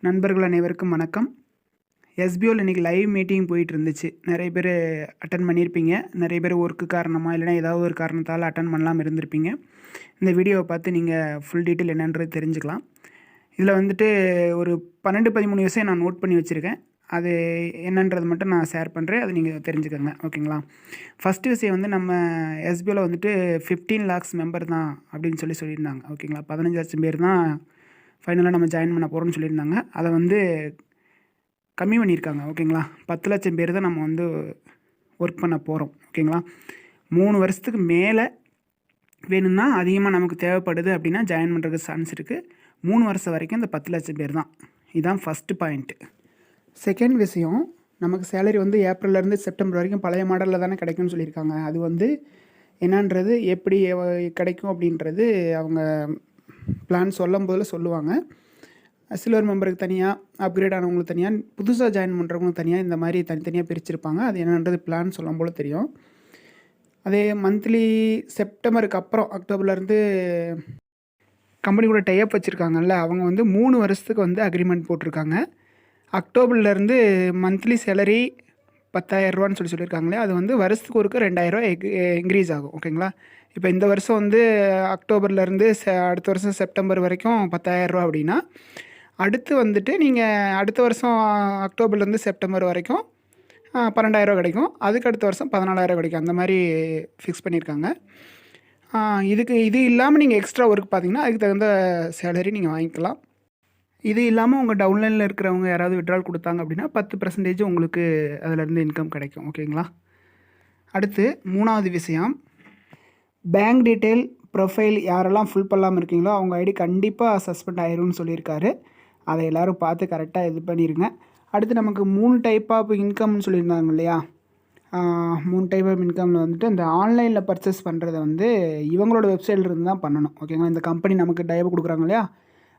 நண்பர்கள் அனைவருக்கும் வணக்கம். எஸ்பிஓவில் இன்றைக்கி லைவ் மீட்டிங் போயிட்டு இருந்துச்சு. நிறைய பேர் அட்டன் பண்ணியிருப்பீங்க. நிறைய பேர் ஒர்க்கு காரணமாக இல்லைனா ஏதாவது ஒரு காரணத்தால் அட்டன் பண்ணாமல் இருந்திருப்பீங்க. இந்த வீடியோவை பார்த்து நீங்கள் ஃபுல் டீட்டெயில் என்னன்றது தெரிஞ்சுக்கலாம். இதில் வந்துட்டு ஒரு 12-13 விஷயம் நான் நோட் பண்ணி வச்சுருக்கேன். அது என்னன்றது மட்டும் நான் ஷேர் பண்ணுறேன். அது நீங்கள் தெரிஞ்சுக்கோங்க, ஓகேங்களா? ஃபஸ்ட்டு விஷயம் வந்து நம்ம எஸ்பிஓவில் வந்துட்டு 15 lakhs மெம்பர் தான் அப்படின்னு சொல்லியிருந்தாங்க, ஓகேங்களா? 15 லட்சம் பேர் தான் ஃபைனலாக நம்ம ஜாயின் பண்ண போகிறோம்னு சொல்லியிருந்தாங்க. அதை வந்து கம்மி பண்ணியிருக்காங்க, ஓகேங்களா? 10 லட்சம் பேர் தான் நம்ம வந்து ஒர்க் பண்ண போகிறோம், ஓகேங்களா? 3 வருஷத்துக்கு மேலே வேணும்னா அதிகமாக நமக்கு தேவைப்படுது அப்படின்னா ஜாயின் பண்ணுறதுக்கு சான்ஸ் இருக்குது. 3 வருஷம் வரைக்கும் இந்த 10 லட்சம் பேர் தான். இதுதான் ஃபஸ்ட்டு பாயிண்ட்டு. செகண்ட் விஷயம், நமக்கு சேலரி வந்து ஏப்ரல்லேருந்து செப்டம்பர் வரைக்கும் பழைய மாடலில் தானே கிடைக்கும்னு சொல்லியிருக்காங்க. அது வந்து என்னன்றது எப்படி கிடைக்கும் அப்படின்றது அவங்க பிளான் சொல்லும் போதில் சொல்லுவாங்க. சில்வர் மெம்பருக்கு தனியாக, அப்கிரேட் ஆனவங்களுக்கு தனியாக, புதுசாக ஜாயின் பண்ணுறவங்களுக்கு தனியாக, இந்த மாதிரி தனித்தனியாக பிரிச்சிருப்பாங்க. அது என்னன்றது பிளான் சொல்லும் போல் தெரியும். அதே மந்த்லி செப்டம்பருக்கு அப்புறம் அக்டோபர்லேருந்து கம்பெனி கூட டைப் வச்சுருக்காங்கல்ல, அவங்க வந்து 3 வருஷத்துக்கு வந்து அக்ரிமெண்ட் போட்டிருக்காங்க. அக்டோபர்லேருந்து மந்த்லி சேலரி 10,000 ரூபான்னு சொல்லியிருக்காங்களே, அது வந்து வருஷத்துக்கு ஒருக்க 2,000 ரூபா இன்க்ரீஸ் ஆகும், ஓகேங்களா? இப்போ இந்த வருஷம் வந்து அக்டோபர்லேருந்து அடுத்த வருஷம் செப்டம்பர் வரைக்கும் 10,000 ரூபா அப்படின்னா, அடுத்து வந்துட்டு நீங்கள் அடுத்த வருஷம் அக்டோபர்லேருந்து செப்டம்பர் வரைக்கும் 12,000 ரூபா கிடைக்கும். அதுக்கு அடுத்த வருஷம் 14,000 கிடைக்கும். அந்த மாதிரி ஃபிக்ஸ் பண்ணியிருக்காங்க. இது இல்லாமல் நீங்கள் எக்ஸ்ட்ரா ஒர்க் பார்த்தீங்கன்னா அதுக்கு தகுந்த சேலரி நீங்கள் வாங்கிக்கலாம். இது இல்லாமல் உங்கள் டவுன்லைனில் இருக்கிறவங்க யாராவது விட்ரால் கொடுத்தாங்க அப்படின்னா 10% உங்களுக்கு அதிலேருந்து இன்கம் கிடைக்கும், ஓகேங்களா? அடுத்து 3வது விஷயம், பேங்க் டீட்டெயில் ப்ரொஃபைல் யாரெல்லாம் ஃபில் பண்ணாமல் இருக்கீங்களோ அவங்க ஐடி கண்டிப்பாக சஸ்பெண்ட் ஆயிரும்னு சொல்லியிருக்காரு. அதை எல்லோரும் பார்த்து கரெக்டாக இது பண்ணிடுங்க. அடுத்து நமக்கு 3 டைப் ஆஃப் இன்கம்னு சொல்லியிருந்தாங்க இல்லையா? 3 டைப் ஆஃப் இன்கமில் வந்துட்டு இந்த ஆன்லைனில் பர்ச்சேஸ் பண்ணுறதை வந்து இவங்களோட வெப்சைட்லேருந்து தான் பண்ணணும், ஓகேங்களா? இந்த கம்பெனி நமக்கு டைப் கொடுக்குறாங்க இல்லையா,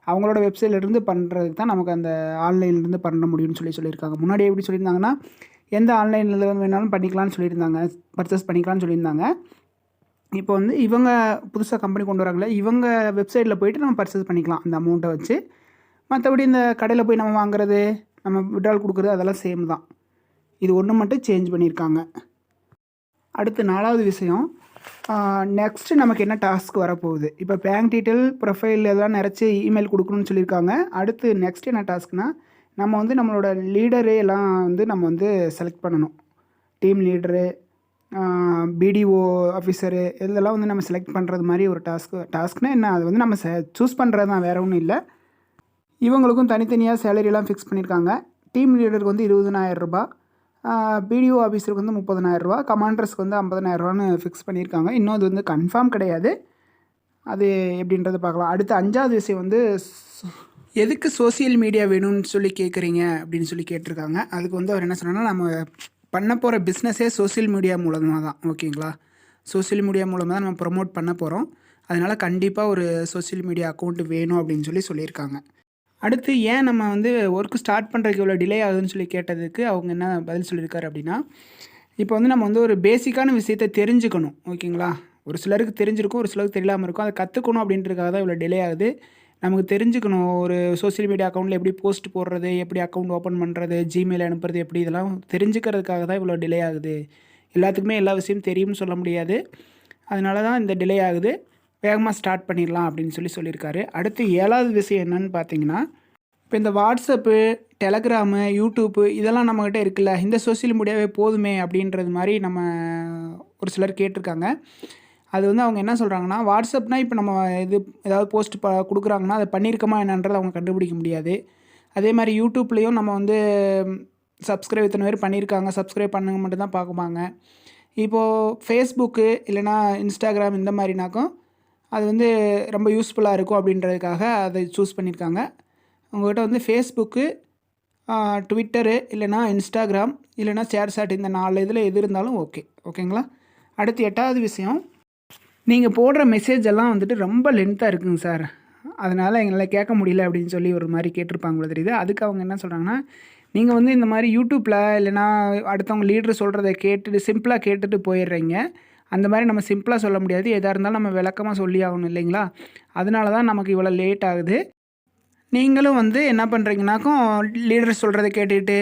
அவங்களோட வெப்சைட்லேருந்து பண்ணுறதுக்கு தான் நமக்கு அந்த ஆன்லைன்லேருந்து பண்ண முடியும்னு சொல்லியிருக்காங்க. முன்னாடி எப்படி சொல்லியிருந்தாங்கன்னா, எந்த ஆன்லைனில் வேணாலும் பண்ணிக்கலாம்னு சொல்லியிருந்தாங்க, பர்ச்சேஸ் பண்ணிக்கலாம்னு சொல்லியிருந்தாங்க. இப்போ வந்து இவங்க புதுசாக கம்பெனி கொண்டு வராங்களே, இவங்க வெப்சைட்டில் போய்ட்டு நம்ம பர்ச்சேஸ் பண்ணிக்கலாம் அந்த அமௌண்ட்டை வச்சு. மற்றபடி இந்த கடையில் போய் நம்ம வாங்குறது, நம்ம விட்ரால் கொடுக்குறது அதெல்லாம் சேம் தான். இது ஒன்று மட்டும் சேஞ்ச் பண்ணியிருக்காங்க. அடுத்து 4வது விஷயம், நெக்ஸ்ட்டு நமக்கு என்ன டாஸ்க் வரப்போகுது. இப்போ பேங்க் டீட்டெயில் ப்ரொஃபைல் எல்லாம் நிறச்சி இமெயில் கொடுக்கணும்னு சொல்லியிருக்காங்க. அடுத்து நெக்ஸ்ட் என்ன டாஸ்க்னால், நம்ம வந்து நம்மளோட லீடரே எல்லாம் வந்து நம்ம வந்து செலக்ட் பண்ணணும். டீம் லீடரு, பிடிஓ ஆஃபீஸரு இதெல்லாம் வந்து நம்ம செலக்ட் பண்ணுறது மாதிரி ஒரு டாஸ்க்னால் என்ன, அது வந்து நம்ம சூஸ் பண்ணுறது தான், வேறு ஒன்றும் இல்லை. இவங்களுக்கும் தனித்தனியாக சேலரியெல்லாம் ஃபிக்ஸ் பண்ணியிருக்காங்க. டீம் லீடருக்கு வந்து 20,000 ரூபா, பிடிஓ ஆஃபீஸருக்கு வந்து 30,000 ரூபா, கமாண்டர்ஸ்க்கு வந்து 50,000 ரூபான்னு ஃபிக்ஸ் பண்ணியிருக்காங்க. இன்னும் அது வந்து கன்ஃபார்ம் கிடையாது, அது எப்படின்றத பார்க்கலாம். அடுத்து 5வது விஷயம் வந்து, எதுக்கு சோசியல் மீடியா வேணும்னு சொல்லி கேட்குறீங்க அப்படின்னு சொல்லி கேட்டிருக்காங்க. அதுக்கு வந்து அவர் என்ன சொன்னாங்கன்னா, நம்ம பண்ண போகிற பிஸ்னஸே சோசியல் மீடியா மூலமாக தான், ஓகேங்களா? சோசியல் மீடியா மூலமாக தான் நம்ம ப்ரொமோட் பண்ண போகிறோம். அதனால் கண்டிப்பாக ஒரு சோசியல் மீடியா அக்கௌண்ட் வேணும் அப்படின்னு சொல்லியிருக்காங்க. அடுத்து ஏன் நம்ம வந்து ஒர்க்கு ஸ்டார்ட் பண்ணுறதுக்கு இவ்வளோ டிலே ஆகுதுன்னு சொல்லி கேட்டதுக்கு அவங்க என்ன பதில் சொல்லியிருக்காரு அப்படின்னா, இப்போ வந்து நம்ம வந்து ஒரு பேசிக்கான விஷயத்தை தெரிஞ்சுக்கணும், ஓகேங்களா? ஒரு சிலருக்கு தெரிஞ்சிருக்கும், ஒரு சிலருக்கு தெரியாமல் இருக்கும். அதை கற்றுக்கணும் அப்படின்றதுக்காக தான் இவ்வளோ டிலே ஆகுது. நமக்கு தெரிஞ்சுக்கணும், ஒரு சோசியல் மீடியா அக்கௌண்ட்டில் எப்படி போஸ்ட் போடுறது, எப்படி அக்கௌண்ட் ஓப்பன் பண்ணுறது, ஜிமெயில் அனுப்புறது எப்படி, இதெல்லாம் தெரிஞ்சுக்கிறதுக்காக தான் இவ்வளோ டிலே ஆகுது. எல்லாத்துக்குமே எல்லா விஷயமும் தெரியும்னு சொல்ல முடியாது. அதனால தான் இந்த டிலே ஆகுது. வேகமாக ஸ்டார்ட் பண்ணிடலாம் அப்படின்னு சொல்லியிருக்காரு. அடுத்து 7வது விஷயம் என்னன்னு பார்த்தீங்கன்னா, இப்போ இந்த வாட்ஸ்அப்பு, டெலகிராமு, யூடியூப்பு இதெல்லாம் நம்மக்கிட்ட இருக்குல்ல, இந்த சோசியல் மீடியாவே போதுமே அப்படின்றது மாதிரி நம்ம ஒரு சிலர் கேட்டிருக்காங்க. அது வந்து அவங்க என்ன சொல்கிறாங்கன்னா, வாட்ஸ்அப்னால் இப்போ நம்ம ஏதாவது போஸ்ட் கொடுக்குறாங்கன்னா அதை பண்ணியிருக்கோமா என்னன்றது அவங்க கண்டுபிடிக்க முடியாது. அதே மாதிரி யூடியூப்லேயும் நம்ம வந்து சப்ஸ்கிரைப் இத்தனை பேர் பண்ணியிருக்காங்க, சப்ஸ்கிரைப் பண்ணுங்க மட்டும் தான் பார்க்குவாங்க. இப்போது ஃபேஸ்புக்கு இல்லைனா இன்ஸ்டாகிராம் இந்த மாதிரினாக்கும் அது வந்து ரொம்ப யூஸ்ஃபுல்லாக இருக்கும் அப்படின்றதுக்காக அதை சூஸ் பண்ணியிருக்காங்க. உங்கள்கிட்ட வந்து ஃபேஸ்புக்கு, ட்விட்டரு இல்லைனா இன்ஸ்டாகிராம் இல்லைனா ஷேர்சாட் இந்த 4 இதில் எது இருந்தாலும் ஓகேங்களா? அடுத்து 8வது விஷயம், நீங்கள் போடுற மெசேஜ் எல்லாம் வந்துட்டு ரொம்ப லென்த்தாக இருக்குங்க சார், அதனால் எங்களால் கேட்க முடியல அப்படின்னு சொல்லி ஒரு மாதிரி கேட்டிருப்பாங்களோ தெரியுது. அதுக்கு அவங்க என்ன சொல்கிறாங்கன்னா, நீங்கள் வந்து இந்த மாதிரி யூடியூப்பில் இல்லைனா அடுத்தவங்க லீடர் சொல்கிறத கேட்டுட்டு சிம்பிளாக கேட்டுட்டு போயிடுறீங்க. அந்த மாதிரி நம்ம சிம்பிளாக சொல்ல முடியாது, எதாக இருந்தாலும் நம்ம விளக்கமாக சொல்லி ஆகணும் இல்லைங்களா? அதனால தான் நமக்கு இவ்வளோ லேட் ஆகுது. நீங்களும் வந்து என்ன பண்ணுறீங்கனாக்கும் லீடர் சொல்கிறத கேட்டுட்டு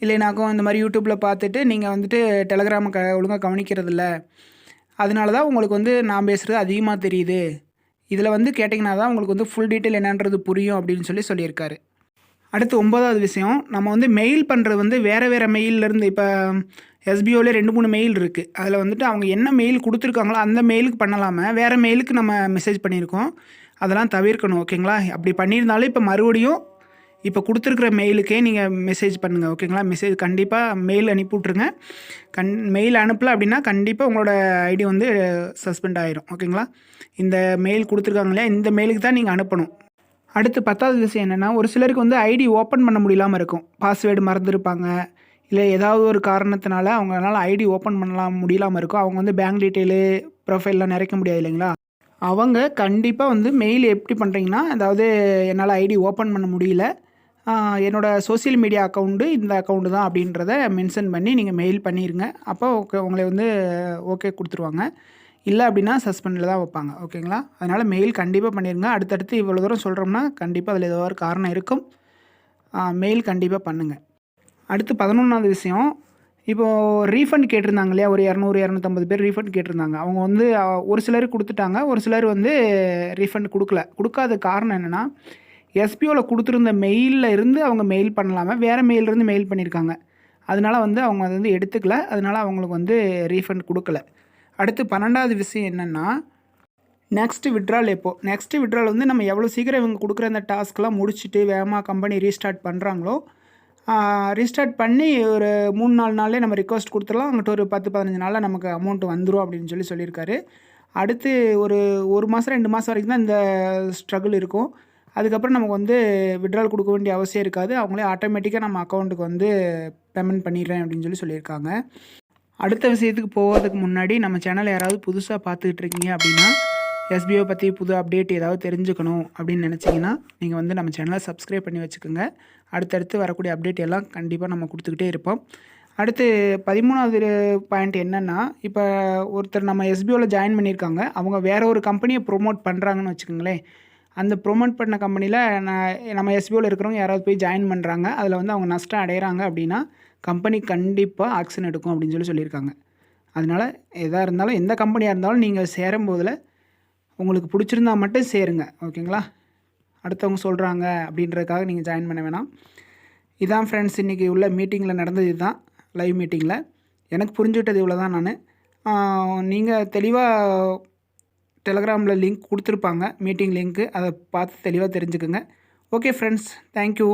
இல்லைனாக்கும் இந்த மாதிரி யூடியூப்பில் பார்த்துட்டு நீங்கள் வந்துட்டு டெலகிராமை ஒழுங்காக கவனிக்கிறதில்ல, அதனால தான் உங்களுக்கு வந்து நான் பேசுகிறது அதிகமாக தெரியுது. இதில் வந்து கேட்டிங்கன்னா தான் உங்களுக்கு வந்து ஃபுல் டீட்டெயில் என்னன்றது புரியும் அப்படின்னு சொல்லியிருக்காரு. அடுத்து 9வது விஷயம், நம்ம வந்து மெயில் பண்ணுறது வந்து வேறு மெயிலேருந்து இப்போ எஸ்பிஓவில் 2, 3 மெயில் இருக்குது. அதில் வந்துட்டு அவங்க என்ன மெயில் கொடுத்துருக்காங்களோ அந்த மெயிலுக்கு பண்ணலாமல் வேறு மெயிலுக்கு நம்ம மெசேஜ் பண்ணியிருக்கோம். அதெல்லாம் தவிர்க்கணும். ஓகேங்களா? அப்படி பண்ணியிருந்தாலும் இப்போ மறுபடியும் இப்போ கொடுத்துருக்குற மெயிலுக்கே நீங்கள் மெசேஜ் பண்ணுங்கள். ஓகேங்களா? மெசேஜ் கண்டிப்பாக மெயில் அனுப்பி விட்ருங்க. மெயில் அனுப்பலை அப்படின்னா கண்டிப்பாக உங்களோட ஐடி வந்து சஸ்பெண்ட் ஆயிரும். ஓகேங்களா? இந்த மெயில் கொடுத்துருக்காங்க இல்லையா, இந்த மெயிலுக்கு தான் நீங்கள் அனுப்பணும். அடுத்து 10வது விஷயம் என்னென்னா, ஒரு சிலருக்கு வந்து ஐடி ஓப்பன் பண்ண முடியாமல் இருக்கும். பாஸ்வேர்டு மறந்துருப்பாங்க, இல்லை ஏதாவது ஒரு காரணத்தினால அவங்களால ஐடி ஓப்பன் முடியலாமல் இருக்கும். அவங்க வந்து பேங்க் டீட்டெயிலு, ப்ரொஃபைல்லாம் நிறைக்க முடியாது இல்லைங்களா? அவங்க கண்டிப்பாக வந்து மெயில் எப்படி பண்ணுறீங்கன்னா, அதாவது என்னால் ஐடி ஓப்பன் பண்ண முடியல, என்னோடய சோசியல் மீடியா அக்கௌண்ட்டு இந்த அக்கௌண்ட்டு தான் அப்படின்றத மென்ஷன் பண்ணி நீங்கள் மெயில் பண்ணிடுங்க. அப்போ உங்களை வந்து ஓகே கொடுத்துருவாங்க. இல்லை அப்படின்னா சஸ்பெண்டில் தான் வைப்பாங்க. ஓகேங்களா? அதனால் மெயில் கண்டிப்பாக பண்ணிடுங்க. அடுத்தடுத்து இவ்வளோ தூரம் சொல்கிறோம்னா கண்டிப்பாக அதில் ஏதோ ஒரு காரணம் இருக்கும். மெயில் கண்டிப்பாக பண்ணுங்கள். அடுத்து 11வது விஷயம், இப்போது ரீஃபண்ட் கேட்டிருந்தாங்க இல்லையா, ஒரு 200, 250 பேர் ரீஃபண்ட் கேட்டிருந்தாங்க. அவங்க வந்து ஒரு சிலர் கொடுத்துட்டாங்க, ஒரு சிலர் வந்து ரீஃபண்ட் கொடுக்காத காரணம் என்னென்னா, எஸ்பிஓவில் கொடுத்துருந்த மெயிலில் இருந்து அவங்க மெயில் பண்ணலாமல் வேறு மெயிலிருந்து மெயில் பண்ணியிருக்காங்க. அதனால வந்து அவங்க அதை வந்து எடுத்துக்கல. அதனால அவங்களுக்கு வந்து ரீஃபண்ட் கொடுக்கல. அடுத்து 12வது விஷயம் என்னென்னா, நெக்ஸ்ட் விட்ரால் எப்போ? நெக்ஸ்ட் விட்ரால் வந்து நம்ம எவ்வளோ சீக்கிரம் இவங்க கொடுக்குற அந்த டாஸ்க்லாம் முடிச்சுட்டு வேகமாக கம்பெனி ரீஸ்டார்ட் பண்ணுறாங்களோ, ரீஸ்டார்ட் பண்ணி ஒரு 3, 4 நாள்லேயே நம்ம ரிக்வஸ்ட் கொடுத்துடலாம். அங்கிட்ட ஒரு 10, 15 நாளில் நமக்கு அமௌண்ட் வந்துடும் அப்படின்னு சொல்லியிருக்காரு. அடுத்து ஒரு 1 மாதம் 2 மாதம் வரைக்கும் தான் இந்த ஸ்ட்ரகிள் இருக்கும். அதுக்கப்புறம் நமக்கு வந்து விட்ரால் கொடுக்க வேண்டிய அவசியம் இருக்காது. அவங்களே ஆட்டோமேட்டிக்காக நம்ம அக்கௌண்ட்டுக்கு வந்து பேமெண்ட் பண்ணிடுறேன் அப்படின்னு சொல்லியிருக்காங்க. அடுத்த விஷயத்துக்கு போகிறதுக்கு முன்னாடி நம்ம சேனலை யாராவது புதுசாக பார்த்துக்கிட்டு இருக்கீங்க அப்படின்னா, எஸ்பிஓ பற்றி புது அப்டேட் ஏதாவது தெரிஞ்சுக்கணும் அப்படின்னு நினச்சிங்கன்னா நீங்கள் வந்து நம்ம சேனலை சப்ஸ்கிரைப் பண்ணி வச்சுக்கோங்க. அடுத்தடுத்து வரக்கூடிய அப்டேட் எல்லாம் கண்டிப்பாக நம்ம கொடுத்துக்கிட்டே இருப்போம். அடுத்து 13வது பாயிண்ட் என்னென்னா, இப்போ ஒருத்தர் நம்ம எஸ்பிஓவில் ஜாயின் பண்ணியிருக்காங்க. அவங்க வேறு ஒரு கம்பெனியை ப்ரொமோட் பண்ணுறாங்கன்னு வச்சுக்கோங்களேன். அந்த ப்ரொமோட் பண்ண கம்பெனியில் நம்ம எஸ்பிஓவில் இருக்கிறவங்க யாராவது போய் ஜாயின் பண்ணுறாங்க, அதில் வந்து அவங்க நஷ்டம் அடைகிறாங்க அப்படின்னா கம்பெனி கண்டிப்பாக ஆக்ஷன் எடுக்கும் அப்படின்னு சொல்லியிருக்காங்க. அதனால் எதாக இருந்தாலும் எந்த கம்பெனியாக இருந்தாலும் நீங்கள் சேரும்போதில் உங்களுக்கு பிடிச்சிருந்தா மட்டும் சேருங்க. ஓகேங்களா? அடுத்தவங்க சொல்கிறாங்க அப்படின்றதுக்காக நீங்கள் ஜாயின் பண்ண வேணாம். இதான் ஃப்ரெண்ட்ஸ் இன்றைக்கி உள்ள மீட்டிங்கில் நடந்தது. இதுதான் லைவ் மீட்டிங்கில் எனக்கு புரிஞ்சுக்கிட்டது இவ்வளோ தான். நீங்கள் தெளிவாக டெலகிராமில் லிங்க் கொடுத்துருப்பாங்க, மீட்டிங் லிங்க்கு, அதை பார்த்து தெளிவாக தெரிஞ்சுக்குங்க. Okay friends, thank you.